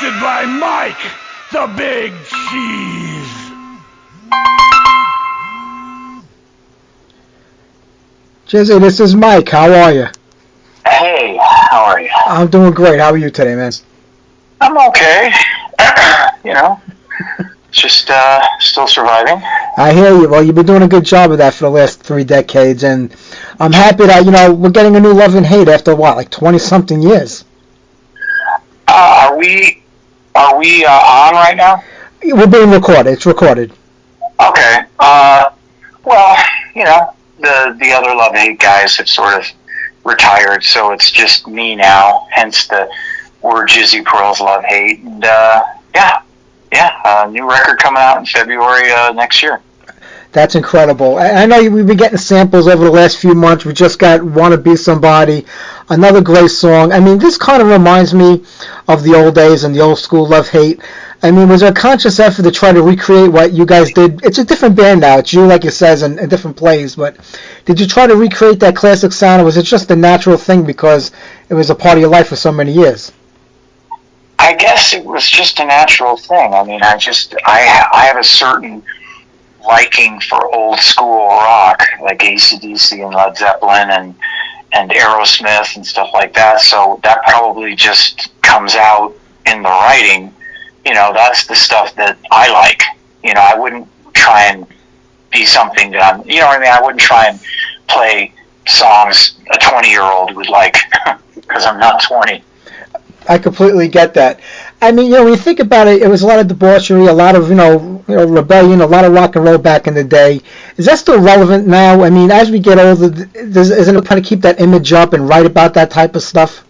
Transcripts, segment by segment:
Hosted by Mike, the Big Cheese. Jizzy, this is Mike. How are you? Hey, how are you? I'm doing great. How are you today, man? I'm okay. Just still surviving. I hear you. Well, you've been doing a good job of that for the last 3 decades, and I'm happy that, we're getting a new Love and Hate after what, like 20-something years? Are we on right now? We're being recorded. It's recorded. Okay. Well, the other Love Hate guys have sort of retired, so it's just me now. Hence the word Jizzy Pearl's Love Hate, and new record coming out in February next year. That's incredible. I know we've been getting samples over the last few months. We just got Wanna Be Somebody, another great song. I mean, this kind of reminds me of the old days and the old school Love Hate. I mean, was there a conscious effort to try to recreate what you guys did? It's a different band now. It's you, like you says, and different plays. But did you try to recreate that classic sound, or was it just a natural thing because it was a part of your life for so many years? I guess it was just a natural thing. I mean, I have a certain liking for old school rock, like AC/DC and Led Zeppelin and Aerosmith and stuff like that. So that probably just comes out in the writing. That's the stuff that I like. I wouldn't try and be something that I'm, I wouldn't try and play songs a 20-year-old would like, because I'm not 20. I completely get that. I mean, when you think about it, it was a lot of debauchery, a lot of, rebellion, a lot of rock and roll back in the day. Is that still relevant now? I mean, as we get older, isn't it kind of keep that image up and write about that type of stuff?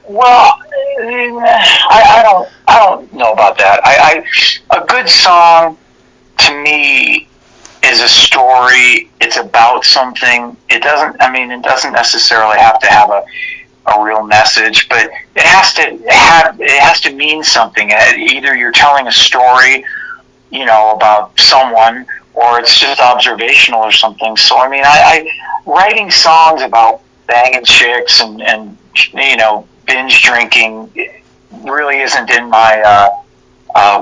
Well, I don't know about that. A good song to me is a story. It's about something. It doesn't necessarily have to have a real message, but it has to mean something. Either you're telling a story, about someone, or it's just observational or something. So I writing songs about banging chicks and binge drinking really isn't in my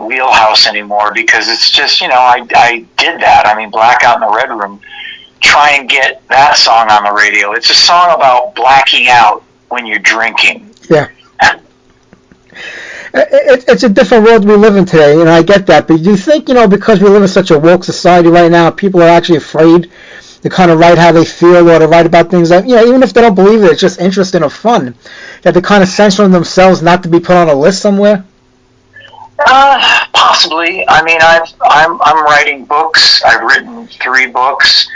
wheelhouse anymore, because it's just I did that. I mean, Blackout in the Red Room. Try and get that song on the radio. It's a song about blacking out when you're drinking. Yeah. It's a different world we live in today, and I get that. But do you think, because we live in such a woke society right now, people are actually afraid to kind of write how they feel or to write about things that, even if they don't believe it, it's just interesting or fun, that they're kind of censoring themselves not to be put on a list somewhere? Possibly. I mean, I'm writing books. I've written 3 books,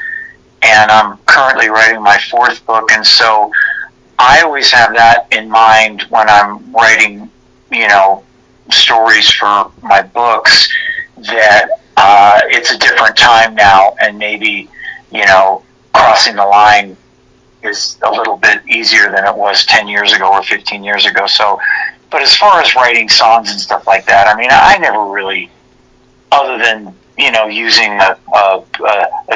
and I'm currently writing my 4th book, and so I always have that in mind when I'm writing, stories for my books, that it's a different time now, and maybe, crossing the line is a little bit easier than it was 10 years ago or 15 years ago. So, but as far as writing songs and stuff like that, I mean, I never really, other than, using a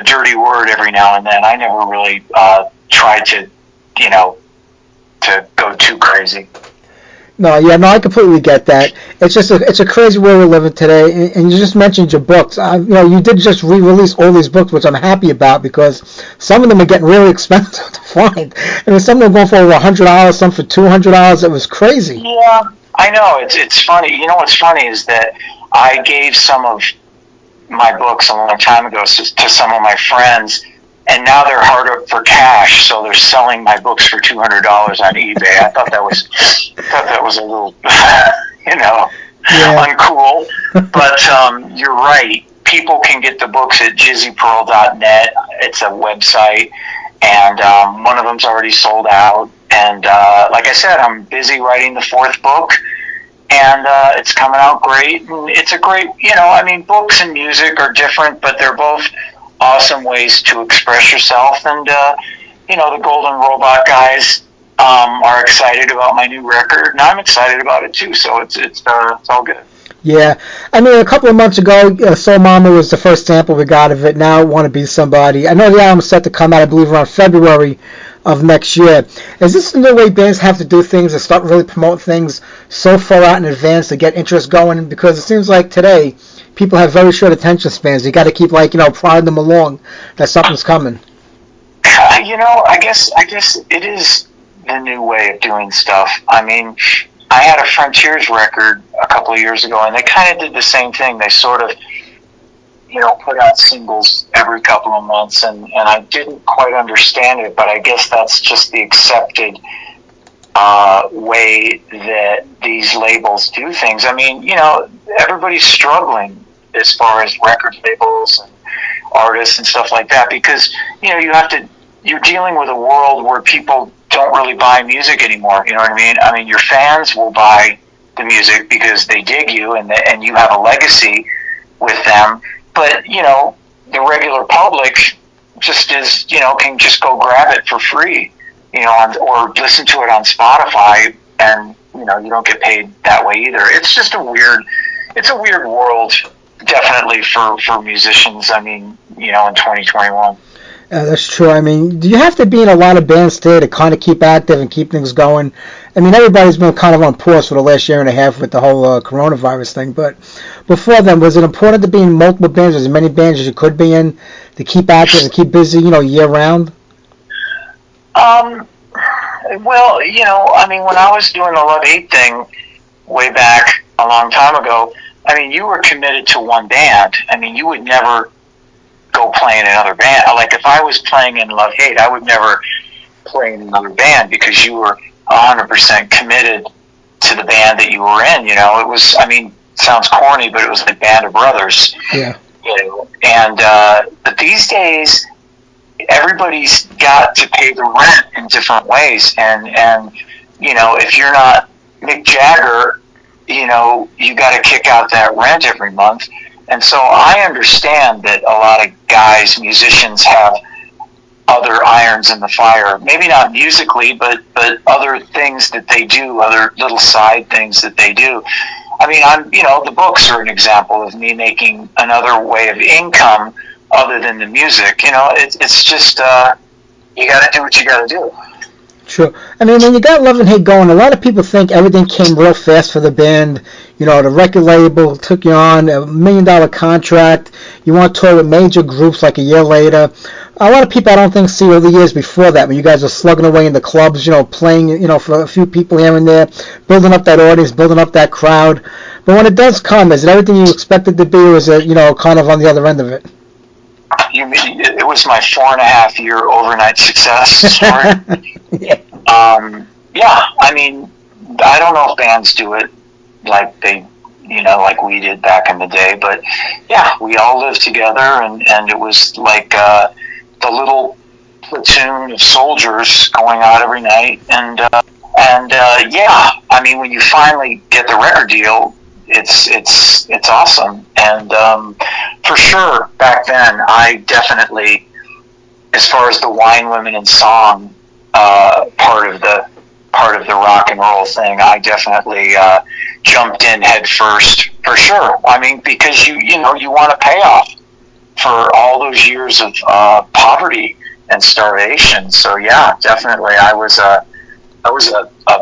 dirty word every now and then, I never really tried to, to go too crazy. No, I completely get that. It's just it's a crazy world we're living today. And you just mentioned your books. You did just re-release all these books, which I'm happy about, because some of them are getting really expensive to find. I mean, some of them are going for over $100, some for $200. It was crazy. Yeah, I know. It's funny. What's funny is that I gave some of my books a long time ago to some of my friends, and now they're hard up for cash, so they're selling my books for $200 on eBay. I thought that was a little, uncool. But you're right. People can get the books at jizzypearl.net. It's a website, and one of them's already sold out. And like I said, I'm busy writing the 4th book, and it's coming out great. And it's a great, books and music are different, but they're both awesome ways to express yourself. And the Golden Robot guys are excited about my new record, and I'm excited about it too. So it's all good. Yeah, I mean, a couple of months ago, Soul Mama was the first sample we got of it. Now, Want to Be Somebody. I know the album's set to come out, I believe, around February of next year. Is this the new way bands have to do things and start really promoting things so far out in advance to get interest going? Because it seems like today people have very short attention spans. You got to keep prodding them along that something's coming. I guess it is the new way of doing stuff. I mean, I had a Frontiers record a couple of years ago, and they kind of did the same thing. They sort of, put out singles every couple of months, and I didn't quite understand it, but I guess that's just the accepted way that these labels do things. I mean, everybody's struggling as far as record labels and artists and stuff like that, because, you're dealing with a world where people don't really buy music anymore. You know what I mean? I mean, your fans will buy the music because they dig you and you have a legacy with them. But, the regular public just can just go grab it for free, or listen to it on Spotify, and, you don't get paid that way either. It's just a weird world, definitely for musicians. I mean, in 2021. That's true. I mean, do you have to be in a lot of bands today to kind of keep active and keep things going? I mean, everybody's been kind of on pause for the last year and a half with the whole coronavirus thing. But before then, was it important to be in multiple bands, as many bands as you could be in, to keep active and keep busy, year round? Well, I mean, when I was doing the Love Hate thing way back a long time ago, I mean, you were committed to one band. I mean, you would never go play in another band. Like, if I was playing in Love Hate, I would never play in another band because you were 100% committed to the band that you were in. It was, I mean, it sounds corny, but it was like Band of Brothers. Yeah. And but these days, everybody's got to pay the rent in different ways. And if you're not Mick Jagger, you got to kick out that rent every month. And so I understand that a lot of guys, musicians, have other irons in the fire. Maybe not musically, but other things that they do, other little side things that they do. I mean, the books are an example of me making another way of income other than the music. It's just, you got to do what you got to do. Sure. I mean, when you got Love and Hate going, a lot of people think everything came real fast for the band. The record label took you on $1 million contract. You want to tour with major groups like a year later. A lot of people, I don't think, see all the years before that when you guys are slugging away in the clubs, playing, for a few people here and there, building up that audience, building up that crowd. But when it does come, is it everything you expected to be, or is it, kind of on the other end of it? You mean it was my 4.5 year overnight success story? Yeah. Yeah. I mean, I don't know if bands do it like they, like we did back in the day, but yeah, we all lived together, and it was like the little platoon of soldiers going out every night, and yeah, I mean, when you finally get the record deal, it's awesome. And for sure, back then, I definitely, as far as the Wine, Women, and Song part of the rock and roll thing, I definitely jumped in head first, for sure. I mean, because you want a payoff for all those years of poverty and starvation. So yeah, definitely, I was a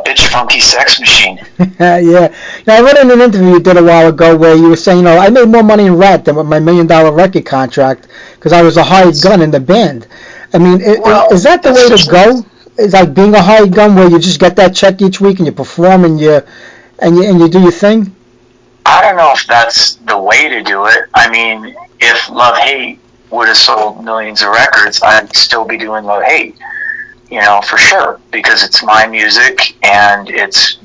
bitch funky sex machine. Yeah. I read in an interview you did a while ago where you were saying, I made more money in Rat than with my $1 million record contract because I was a hired gun in the band. I mean, is that the way to go? Is like being a hired gun where you just get that check each week and you perform and you do your thing? I don't know if that's the way to do it. I mean, if Love Hate would have sold millions of records, I'd still be doing Love Hate. For sure, because it's my music and it's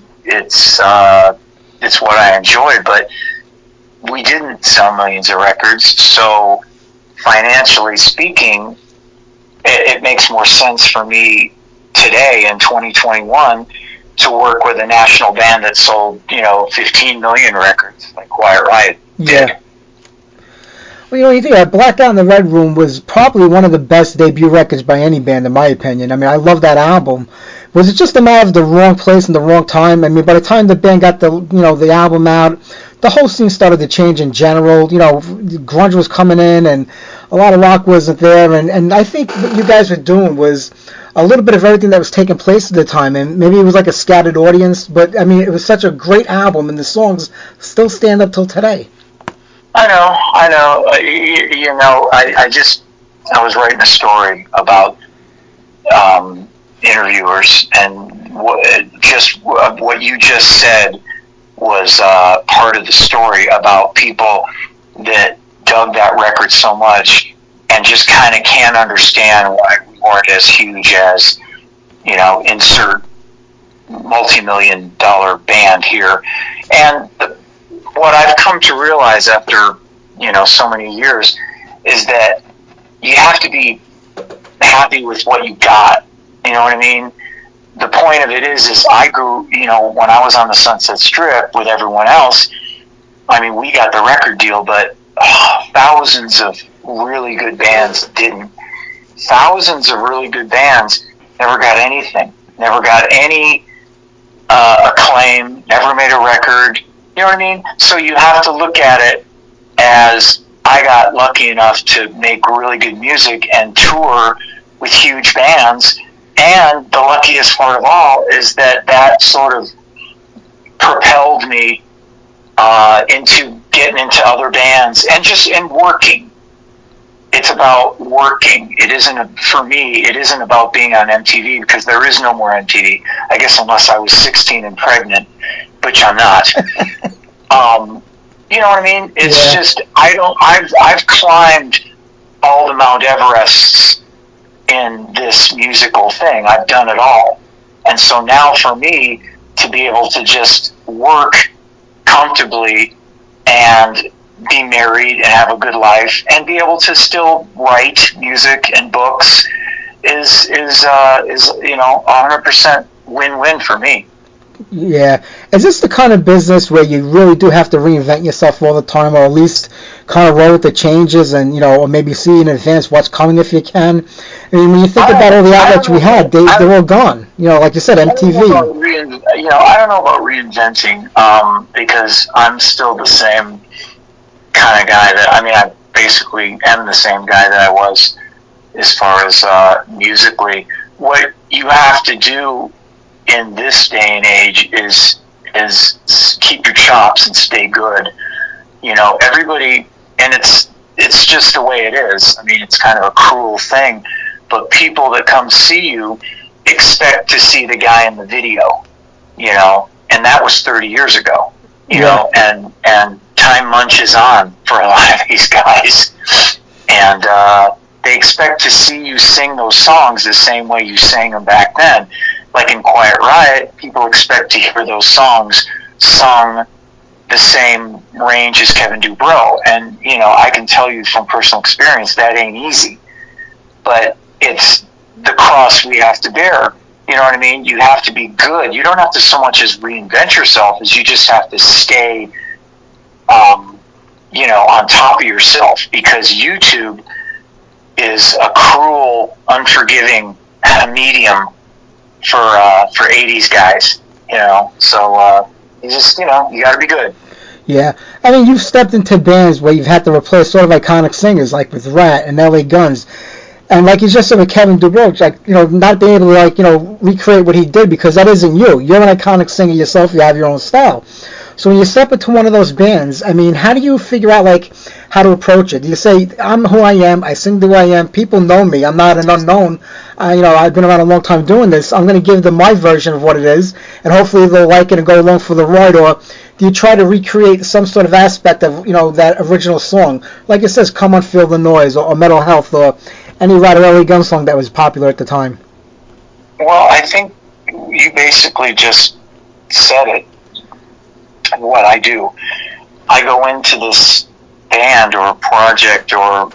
what I enjoy. But we didn't sell millions of records, so financially speaking, it makes more sense for me today in 2021 to work with a national band that sold 15 million records, like Quiet Riot did. Yeah. Well, you think Blackout in the Red Room was probably one of the best debut records by any band, in my opinion. I mean, I love that album. Was it just a matter of the wrong place and the wrong time? I mean, by the time the band got the album out, the whole scene started to change in general. Grunge was coming in, and a lot of rock wasn't there, and I think what you guys were doing was a little bit of everything that was taking place at the time, and maybe it was like a scattered audience, but I mean, it was such a great album, and the songs still stand up till today. I know. I was writing a story about interviewers, and what you just said was part of the story about people that dug that record so much and just kind of can't understand why we weren't as huge as, insert multi-million-dollar band here. And what I've come to realize after, so many years is that you have to be happy with what you got. You know what I mean? The point of it is I grew, when I was on the Sunset Strip with everyone else, I mean, we got the record deal, but thousands of really good bands didn't. Thousands of really good bands never got anything, never got any acclaim, never made a record. You know what I mean? So you have to look at it as I got lucky enough to make really good music and tour with huge bands. And the luckiest part of all is that sort of propelled me into getting into other bands and working. It's about working. For me, it isn't about being on MTV, because there is no more MTV. I guess unless I was 16 and pregnant, which I'm not. You know what I mean? It's just, I've climbed all the Mount Everests in this musical thing. I've done it all. And so now for me to be able to just work comfortably and be married and have a good life and be able to still write music and books is 100% win-win for me. Yeah. Is this the kind of business where you really do have to reinvent yourself all the time, or at least kind of roll with the changes and, or maybe see in advance what's coming if you can? I mean, when you think about all the outlets we had, they're all gone. Like you said, MTV. I don't know about reinventing, because I'm still the same kind of guy I basically am the same guy that I was as far as musically. What you have to do in this day and age is keep your chops and stay good. Everybody, and it's just the way it is. I mean, it's kind of a cruel thing, but people that come see you expect to see the guy in the video, and that was 30 years ago, and time munches on for a lot of these guys, and they expect to see you sing those songs the same way you sang them back then. Like in Quiet Riot, people expect to hear those songs sung the same range as Kevin Dubrow. And, I can tell you from personal experience that ain't easy. But it's the cross we have to bear. You know what I mean? You have to be good. You don't have to so much as reinvent yourself as you just have to stay, on top of yourself. Because YouTube is a cruel, unforgiving medium for 80s guys, so you just, you got to be good. Yeah, I mean, you've stepped into bands where you've had to replace sort of iconic singers, like with Rat and LA Guns, and like you just said with Kevin Dubrow, like, not being able to, recreate what he did, because that isn't you. You're an iconic singer yourself. You have your own style. So when you step into one of those bands, I mean, how do you figure out, how to approach it? Do you say, I'm who I am, I sing who I am, people know me, I'm not an unknown, I've been around a long time doing this, I'm going to give them my version of what it is, and hopefully they'll like it and go along for the ride? Or do you try to recreate some sort of aspect of, that original song? Like it says, Come On Feel the Noise, or Mental Health, or any Rat or LA Gun song that was popular at the time. Well, I think you basically just said it. What I do, I go into this band or a project or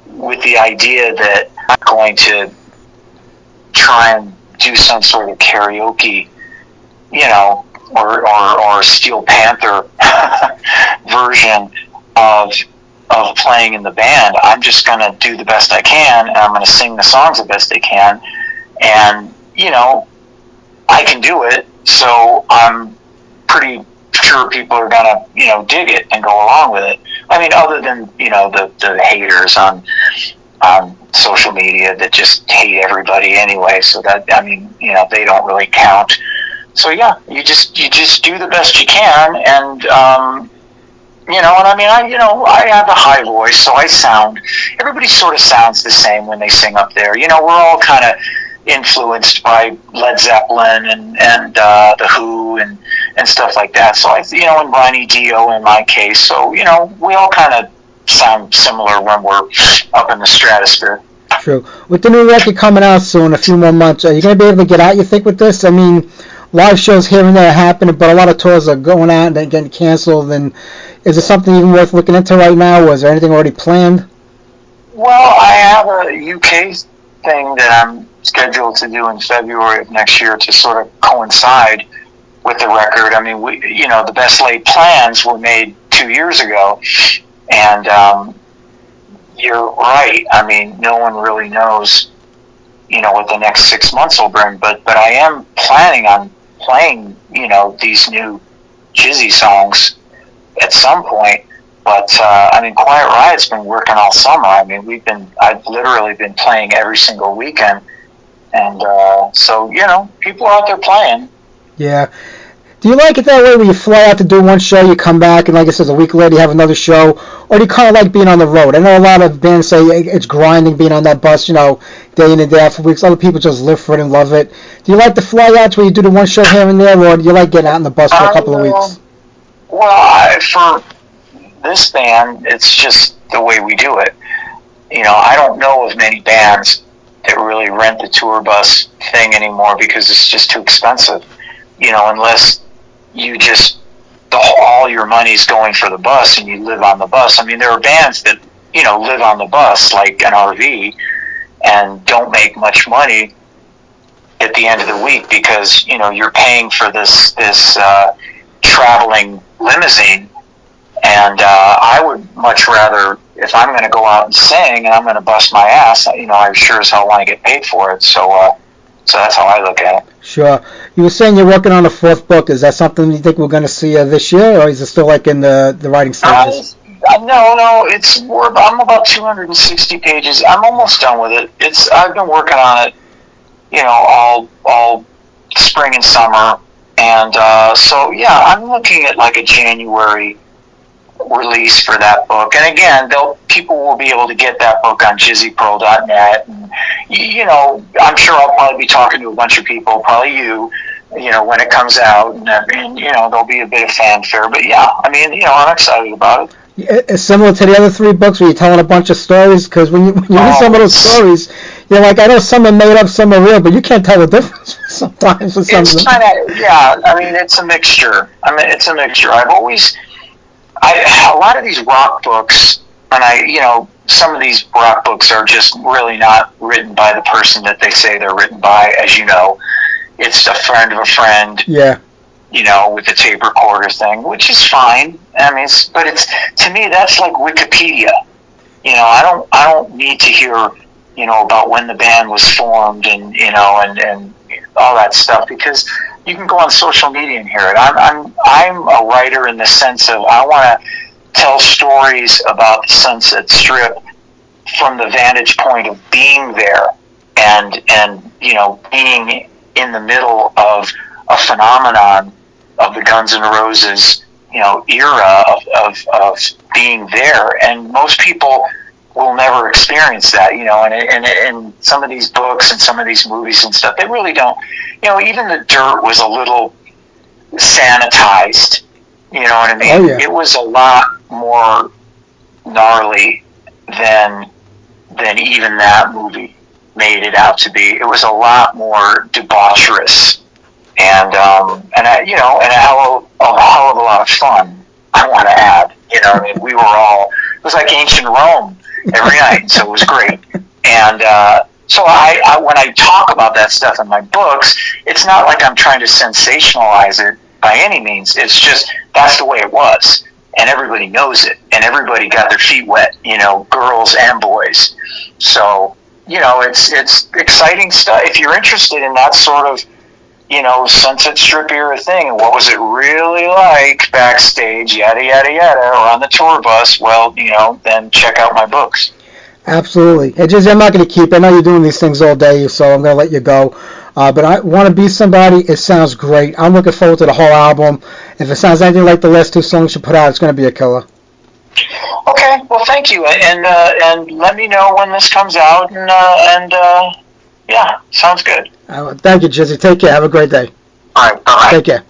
with the idea that I'm going to try and do some sort of karaoke, or Steel Panther version of playing in the band. I'm just going to do the best I can, and I'm going to sing the songs the best I can, and I can do it, so I'm pretty sure people are gonna dig it and go along with it. I mean, other than, the haters on social media that just hate everybody anyway. So that, I mean, they don't really count. So yeah, you just do the best you can, and and I mean, I have a high voice, so everybody sort of sounds the same when they sing up there. We're all kind of influenced by Led Zeppelin and the Who and stuff like that. So and Ronnie Dio in my case. So we all kind of sound similar when we're up in the stratosphere. True. With the new record coming out soon, a few more months, are you going to be able to get out, you think, with this? I mean, live shows here and there are happening, but a lot of tours are going out and then getting canceled. And is it something even worth looking into right now? Was there anything already planned? Well, I have a UK thing that I'm scheduled to do in February of next year to sort of coincide with the record. I mean, the best laid plans were made 2 years ago, and you're right. I mean, no one really knows, what the next 6 months will bring. But I am planning on playing, these new Jizzy songs at some point. But I mean, Quiet Riot's been working all summer. I mean, I've literally been playing every single weekend, and so people are out there playing. Yeah. Do you like it that way, where you fly out to do one show, you come back, and like I said, a week later you have another show, or do you kind of like being on the road? I know a lot of bands say it's grinding being on that bus, day in and day out for weeks. Other people just live for it and love it. Do you like the fly outs where you do the one show here and there, or do you like getting out on the bus for a couple of weeks? Well, for this band, it's just the way we do it. I don't know of many bands that really rent the tour bus thing anymore because it's just too expensive. Unless you just all your money's going for the bus and you live on the bus. I mean, there are bands that live on the bus like an RV and don't make much money at the end of the week because you're paying for this traveling limousine. And I would much rather, if I'm going to go out and sing and I'm going to bust my ass, I sure as hell want to get paid for it. So that's how I look at it. Sure. You were saying you're working on a fourth book. Is that something you think we're going to see this year, or is it still like in the writing stages? No. I'm about 260 pages. I'm almost done with it. I've been working on it, all spring and summer, and so yeah, I'm looking at like a January release for that book. And again, people will be able to get that book on jizzypearl.net. And, I'm sure I'll probably be talking to a bunch of people, probably you, when it comes out, and there'll be a bit of fanfare. But yeah, I mean, I'm excited about it. It's similar to the other three books where you're telling a bunch of stories, because when you read some of those stories, you're like, I know some are made up, some are real, but you can't tell the difference sometimes with some of them. It's kind of, yeah, I mean, it's a mixture. A lot of these rock books, and some of these rock books are just really not written by the person that they say they're written by, as you know. It's a friend of a friend. Yeah. With the tape recorder thing, which is fine. I mean, but to me, that's like Wikipedia. I don't need to hear, about when the band was formed and all that stuff, because you can go on social media and hear it. I'm a writer in the sense of I want to tell stories about the Sunset Strip from the vantage point of being there and being in the middle of a phenomenon of the Guns N' Roses era of being there, and most people will never experience that, and some of these books and some of these movies and stuff, they really don't, even The Dirt was a little sanitized, you know what I mean? Oh, yeah. It was a lot more gnarly than even that movie made it out to be. It was a lot more debaucherous and a hell of a lot of fun, I want to add. I mean, it was like ancient Rome every night, so it was great. And so I when I talk about that stuff in my books, it's not like I'm trying to sensationalize it by any means. It's just that's the way it was, and everybody knows it, and everybody got their feet wet, girls and boys. So it's exciting stuff. If you're interested in that sort of Sunset Strip era thing, and what was it really like backstage, yada, yada, yada, or on the tour bus, well, then check out my books. Absolutely. Hey, Jizzy, I'm not going to keep. I know you're doing these things all day, so I'm going to let you go. But I Want to Be Somebody, it sounds great. I'm looking forward to the whole album. If it sounds anything like the last two songs you put out, it's going to be a killer. Okay, well, thank you, and let me know when this comes out, and yeah, sounds good. Thank you, Jizzy. Take care. Have a great day. All right, bye. Take care.